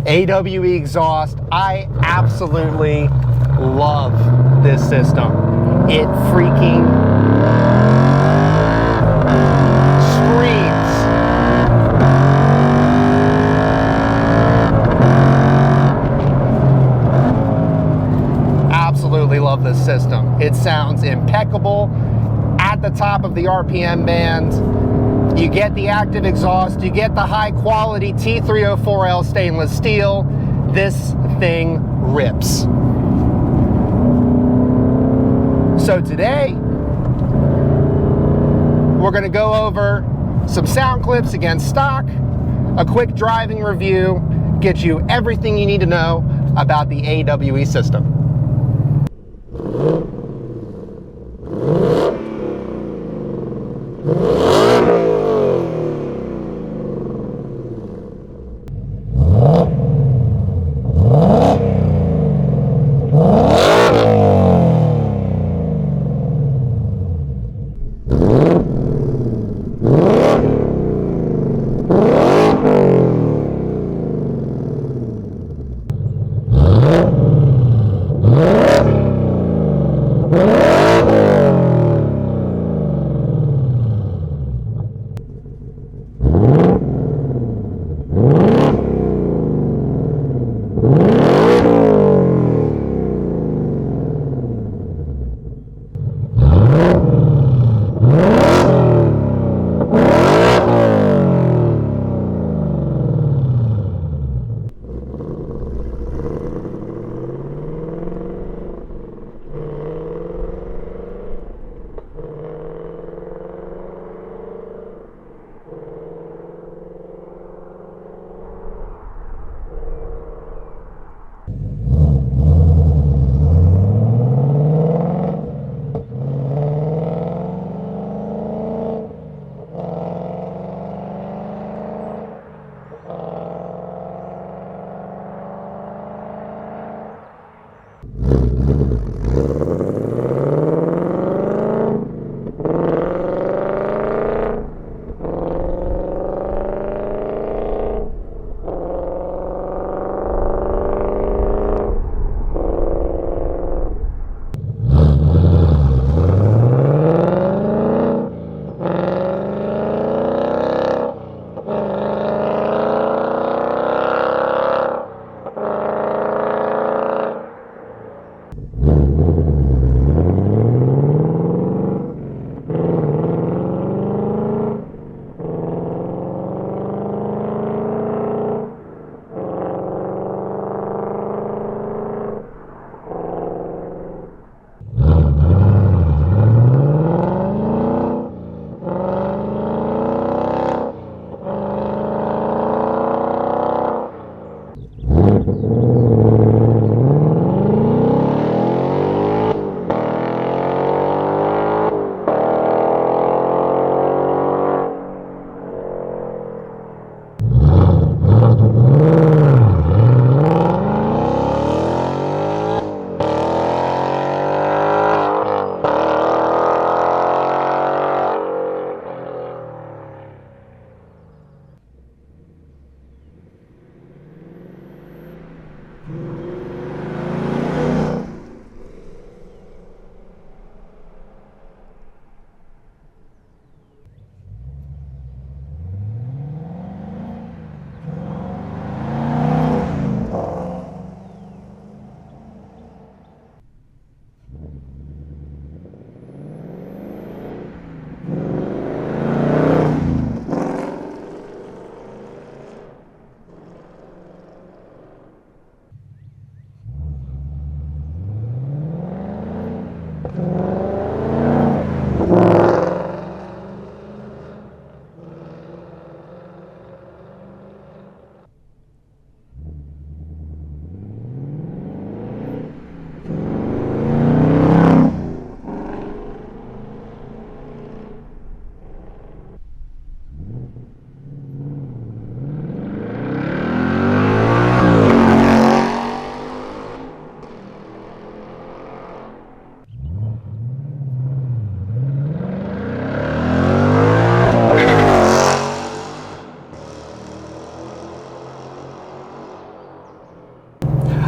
AWE exhaust. I absolutely love this system. It freaking screams. Absolutely love this system. It sounds impeccable at the top of the RPM band. You get the active exhaust, you get the high quality T304L stainless steel. This thing rips. So today, we're gonna go over some sound clips against stock, a quick driving review, get you everything you need to know about the AWE system.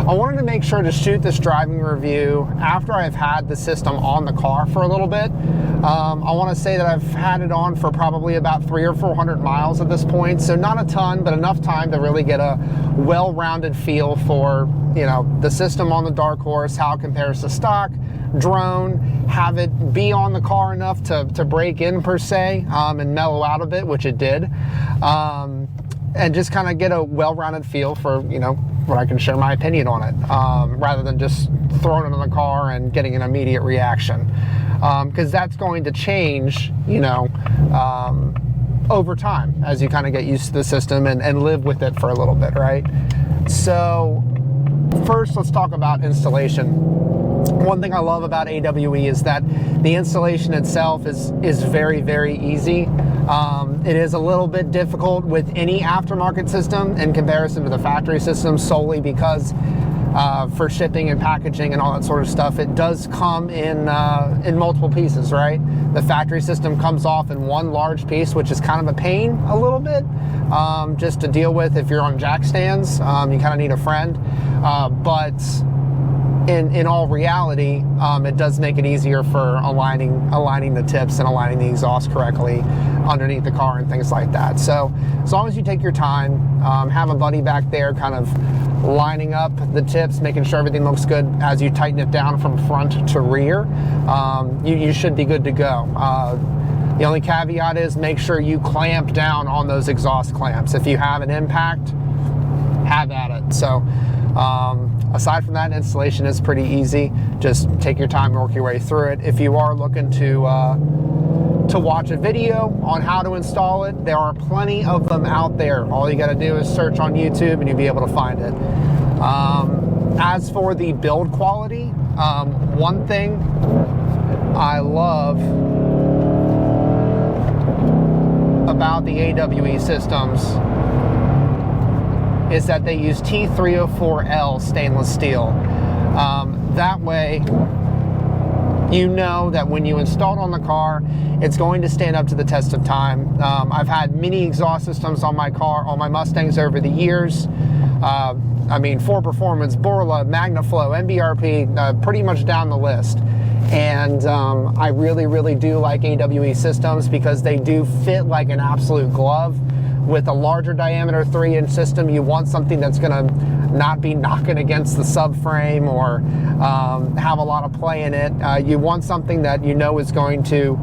I wanted to make sure to shoot this driving review after I've had the system on the car for a little bit. I want to say that I've had it on for probably about 300 or 400 miles at this point, so not a ton, but enough time to really get a well-rounded feel for, you know, the system on the Dark Horse, how it compares to stock, drone, have it be on the car enough to break in per se, and mellow out a bit, which it did, and just kind of get a well-rounded feel for, you know, what I can share my opinion on it, rather than just throwing it in the car and getting an immediate reaction, because that's going to change, you know, over time as you kind of get used to the system and live with it for a little bit, right? So first, let's talk about installation. One thing I love about AWE is that the installation itself is very, very easy. It is a little bit difficult with any aftermarket system in comparison to the factory system, solely because for shipping and packaging and all that sort of stuff, it does come in multiple pieces, right? The factory system comes off in one large piece, which is kind of a pain a little bit, just to deal with if you're on jack stands. You kind of need a friend, but in all reality, it does make it easier for aligning the tips and aligning the exhaust correctly underneath the car and things like that. So as long as you take your time, have a buddy back there kind of lining up the tips, making sure everything looks good as you tighten it down from front to rear, you should be good to go. The only caveat is make sure you clamp down on those exhaust clamps. If you have an impact, have at it. So aside from that, installation is pretty easy. Just take your time and work your way through it. If you are looking to watch a video on how to install it, there are plenty of them out there. All you got to do is search on YouTube and you'll be able to find it. As for the build quality, one thing I love about the AWE systems is that they use T304L stainless steel. That way, you know that when you install it on the car, it's going to stand up to the test of time. I've had many exhaust systems on my car, on my Mustangs over the years. I mean, Ford Performance, Borla, MagnaFlow, MBRP, pretty much down the list. And I really, really do like AWE systems because they do fit like an absolute glove. With a larger diameter 3-inch system, you want something that's gonna not be knocking against the subframe or have a lot of play in it. You want something that you know is going to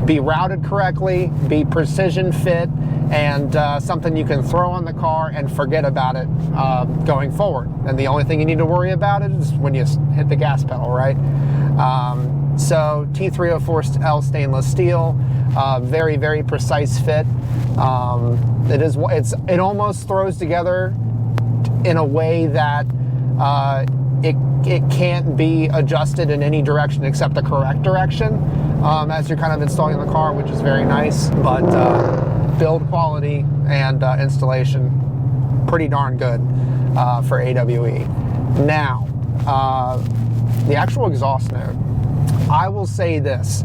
be routed correctly, be precision fit, and something you can throw on the car and forget about it going forward. And the only thing you need to worry about it is when you hit the gas pedal, right? So T304L stainless steel, very, very precise fit. It almost throws together in a way that it can't be adjusted in any direction except the correct direction as you're kind of installing the car, which is very nice. But build quality and installation, pretty darn good for AWE. Now, the actual exhaust note, I will say this.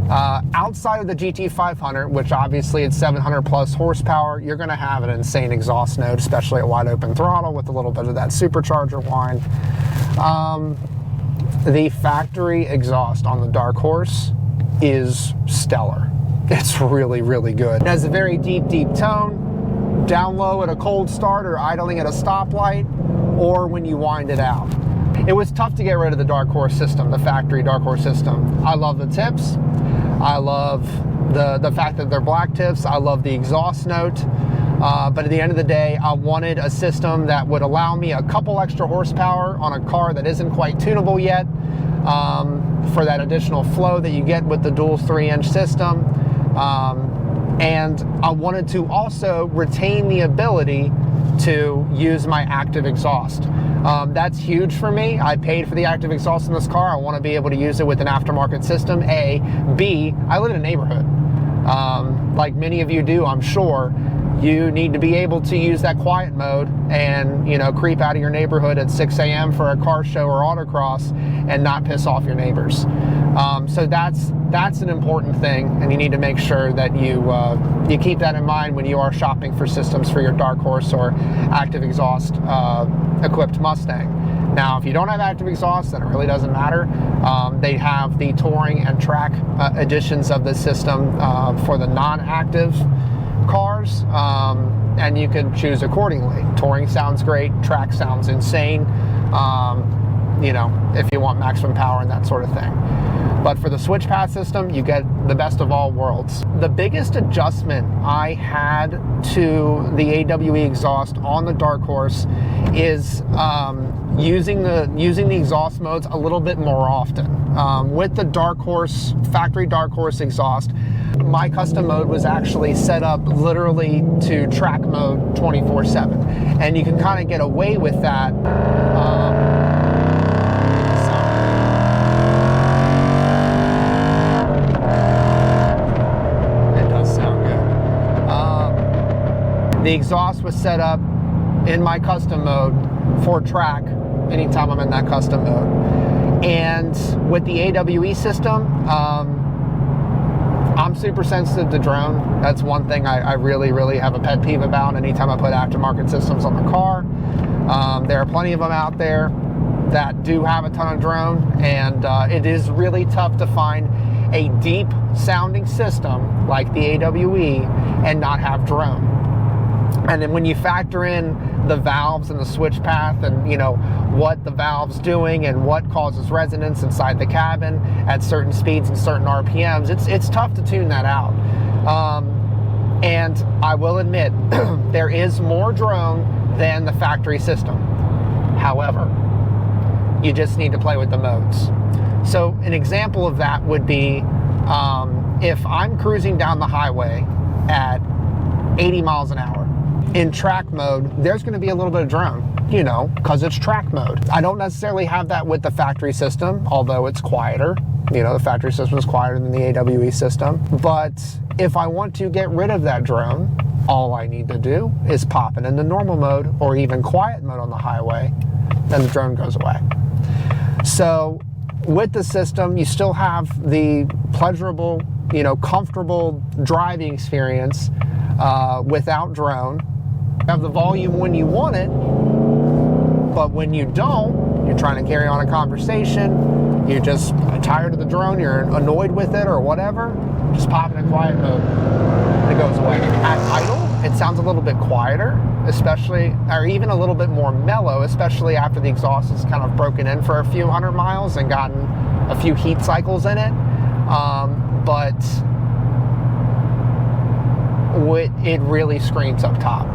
Outside of the GT500, which obviously it's 700 plus horsepower, you're going to have an insane exhaust note, especially at wide open throttle with a little bit of that supercharger whine. The factory exhaust on the Dark Horse is stellar. It's really, really good. It has a very deep, deep tone, down low at a cold start or idling at a stoplight, or when you wind it out. It was tough to get rid of the Dark Horse system, the factory Dark Horse system. I love the tips. I love the fact that they're black tips. I love the exhaust note. But at the end of the day, I wanted a system that would allow me a couple extra horsepower on a car that isn't quite tunable yet, for that additional flow that you get with the dual 3-inch system. And I wanted to also retain the ability to use my active exhaust. That's huge for me. I paid for the active exhaust in this car. I want to be able to use it with an aftermarket system, A. B, I live in a neighborhood. Like many of you do, I'm sure. You need to be able to use that quiet mode and, you know, creep out of your neighborhood at 6 a.m. for a car show or autocross and not piss off your neighbors. So that's an important thing, and you need to make sure that you keep that in mind when you are shopping for systems for your Dark Horse or active exhaust equipped Mustang. Now, if you don't have active exhaust, then it really doesn't matter. They have the touring and track editions of the system for the non-active cars, and you can choose accordingly. Touring sounds great, track sounds insane, you know, if you want maximum power and that sort of thing. But for the SwitchPath system, you get the best of all worlds. The biggest adjustment I had to the AWE exhaust on the Dark Horse is using the exhaust modes a little bit more often. With the Dark Horse, factory Dark Horse exhaust, my custom mode was actually set up literally to track mode 24/7. And you can kind of get away with that. The exhaust was set up in my custom mode for track anytime I'm in that custom mode. And with the AWE system, I'm super sensitive to drone. That's one thing I really, really have a pet peeve about anytime I put aftermarket systems on the car. There are plenty of them out there that do have a ton of drone, and it is really tough to find a deep sounding system like the AWE and not have drone. And then when you factor in the valves and the SwitchPath and, you know, what the valve's doing and what causes resonance inside the cabin at certain speeds and certain RPMs, it's tough to tune that out. And I will admit, there is more drone than the factory system. However, you just need to play with the modes. So an example of that would be if I'm cruising down the highway at 80 miles an hour, in track mode, there's going to be a little bit of drone, you know, because it's track mode. I don't necessarily have that with the factory system, although it's quieter. You know, the factory system is quieter than the AWE system. But if I want to get rid of that drone, all I need to do is pop it into normal mode or even quiet mode on the highway, then the drone goes away. So with the system, you still have the pleasurable, you know, comfortable driving experience without drone. You have the volume when you want it, but when you don't, you're trying to carry on a conversation, you're just tired of the drone, you're annoyed with it or whatever, just pop it in quiet mode and it goes away. At idle, it sounds a little bit quieter, especially, or even a little bit more mellow, especially after the exhaust is kind of broken in for a few hundred miles and gotten a few heat cycles in it. But it really screams up top.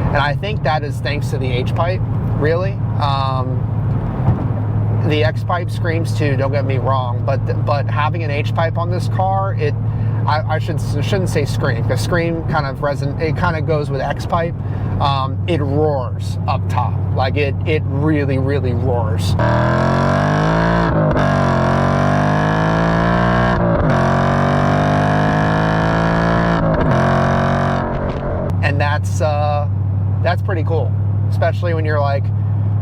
And I think that is thanks to the H-pipe, really. The X-pipe screams too, don't get me wrong, but having an H-pipe on this car, I shouldn't say scream, because scream kind of it kind of goes with X-pipe. It roars up top, like it really, really roars. And that's pretty cool, especially when you're like,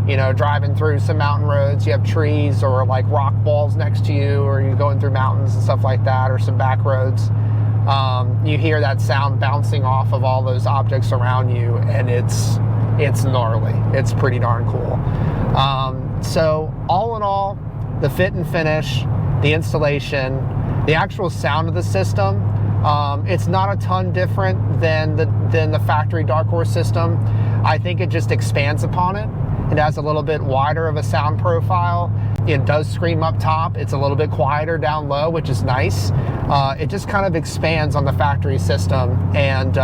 you know, driving through some mountain roads, you have trees or like rock walls next to you, or you're going through mountains and stuff like that, or some back roads. You hear that sound bouncing off of all those objects around you, and it's gnarly. It's pretty darn cool. So all in all, the fit and finish, the installation, the actual sound of the system, it's not a ton different than the factory Dark Horse system. I think it just expands upon it. It has a little bit wider of a sound profile. It does scream up top. It's a little bit quieter down low, which is nice. It just kind of expands on the factory system, and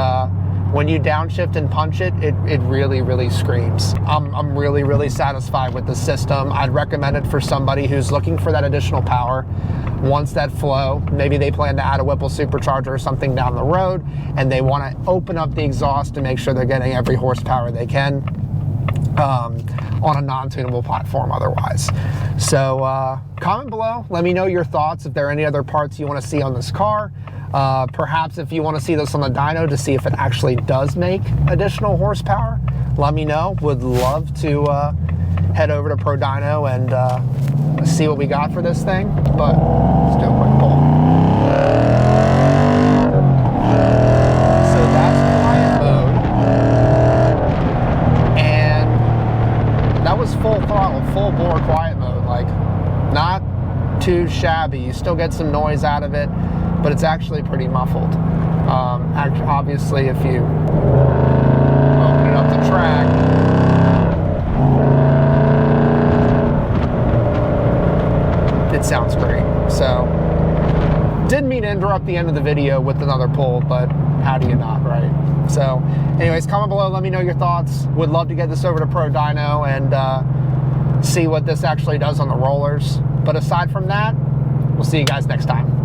when you downshift and punch it, it really, really screams. I'm really, really satisfied with the system. I'd recommend it for somebody who's looking for that additional power, wants that flow. Maybe they plan to add a Whipple supercharger or something down the road, and they want to open up the exhaust to make sure they're getting every horsepower they can on a non-tunable platform otherwise. So comment below, let me know your thoughts, if there are any other parts you want to see on this car. Perhaps if you want to see this on the dyno to see if it actually does make additional horsepower, let me know. Would love to head over to ProDyno and see what we got for this thing, but let's do a quick pull. So that's quiet mode, and that was just full throttle, full bore quiet mode. Like, not too shabby. You still get some noise out of it, but it's actually pretty muffled. Obviously, if you open it up to track, it sounds great. So, didn't mean to interrupt the end of the video with another pull, but how do you not, right? So, anyways, comment below, let me know your thoughts. Would love to get this over to Pro Dyno and see what this actually does on the rollers. But aside from that, we'll see you guys next time.